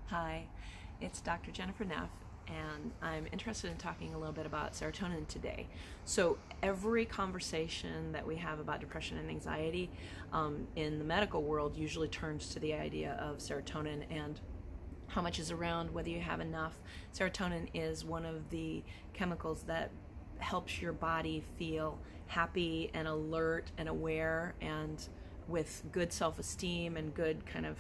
Hi, it's Dr. Jennifer Neff, and I'm interested in talking a little bit about serotonin today. So every conversation that we have about depression and anxiety in the medical world usually turns to the idea of serotonin and how much is around, whether you have enough. Serotonin is one of the chemicals that helps your body feel happy and alert and aware and with good self-esteem and good kind of,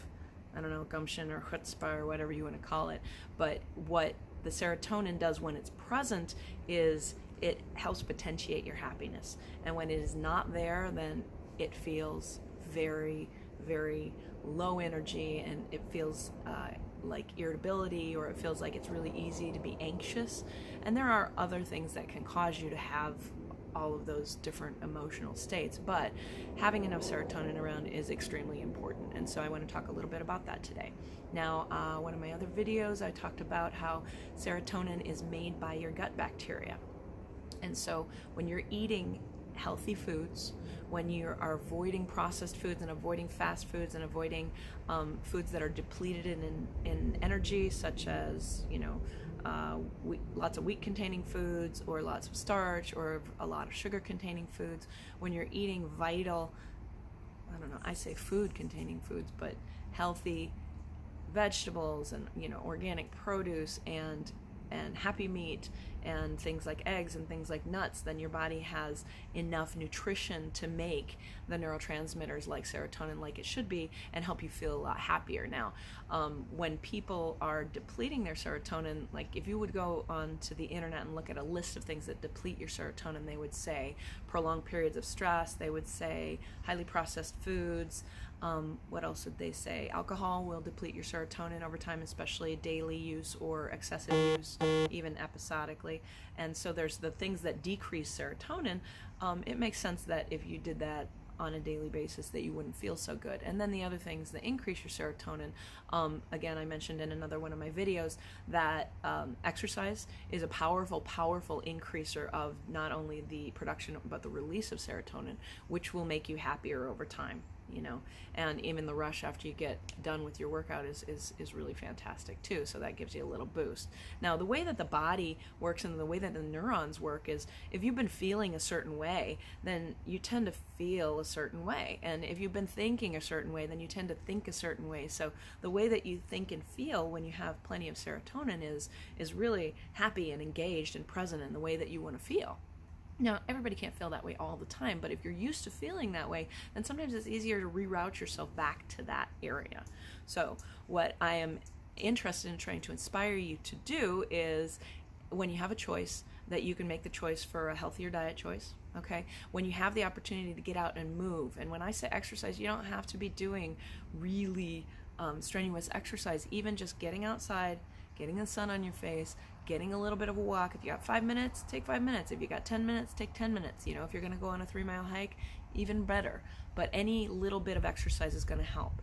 I don't know, gumption or chutzpah or whatever you want to call it. But what the serotonin does when it's present is it helps potentiate your happiness. And when it is not there, then it feels very, very low energy, and it feels like irritability, or it feels like it's really easy to be anxious. And there are other things that can cause you to have all of those different emotional states, but having enough serotonin around is extremely important, and so I want to talk a little bit about that today. Now, one of my other videos, I talked about how serotonin is made by your gut bacteria, and so when you're eating healthy foods, when you are avoiding processed foods and avoiding fast foods and avoiding foods that are depleted in energy, such as, lots of wheat-containing foods, or lots of starch, or a lot of sugar-containing foods. When you're eating vital, I say food-containing foods, but healthy vegetables and organic produce and happy meat and things like eggs and things like nuts, then your body has enough nutrition to make the neurotransmitters like serotonin like it should be and help you feel a lot happier. Now, when people are depleting their serotonin, like if you would go onto the internet and look at a list of things that deplete your serotonin, they would say prolonged periods of stress, they would say highly processed foods, what else would they say? Alcohol will deplete your serotonin over time, especially daily use or excessive use, even episodically. And so there's the things that decrease serotonin. It makes sense that if you did that on a daily basis that you wouldn't feel so good. And then the other things that increase your serotonin, again, I mentioned in another one of my videos that exercise is a powerful increaser of not only the production but the release of serotonin, which will make you happier over time. And even the rush after you get done with your workout is really fantastic too, so that gives you a little boost. Now, the way that the body works and the way that the neurons work is if you've been feeling a certain way, then you tend to feel a certain way, and if you've been thinking a certain way, then you tend to think a certain way. So the way that you think and feel when you have plenty of serotonin is really happy and engaged and present in the way that you want to feel. Now, everybody can't feel that way all the time, but if you're used to feeling that way, then sometimes it's easier to reroute yourself back to that area. So what I am interested in trying to inspire you to do is, when you have a choice, that you can make the choice for a healthier diet choice, okay? When you have the opportunity to get out and move, and when I say exercise, you don't have to be doing really strenuous exercise. Even just getting outside, getting the sun on your face, getting a little bit of a walk. If you got 5 minutes, take 5 minutes. If you got 10 minutes, take 10 minutes. If you're gonna go on a 3-mile hike, even better. But any little bit of exercise is gonna help.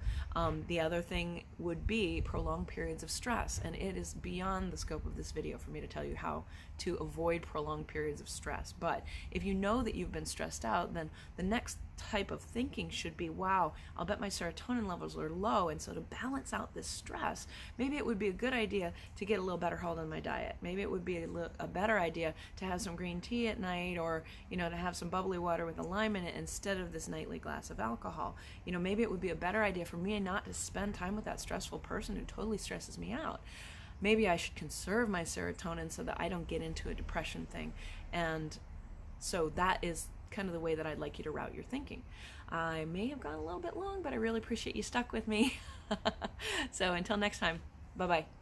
The other thing would be prolonged periods of stress, and it is beyond the scope of this video for me to tell you how to avoid prolonged periods of stress. But if you know that you've been stressed out, then the next type of thinking should be, wow, I'll bet my serotonin levels are low, and so to balance out this stress, maybe it would be a good idea to get a little better hold on my diet. Maybe it would be a better idea to have some green tea at night, or to have some bubbly water with a lime in it instead of this nightly glass of alcohol. Maybe it would be a better idea for me not to spend time with that stressful person who totally stresses me out. Maybe I should conserve my serotonin so that I don't get into a depression thing. And so that is kind of the way that I'd like you to route your thinking. I may have gone a little bit long, but I really appreciate you stuck with me. So until next time, bye-bye.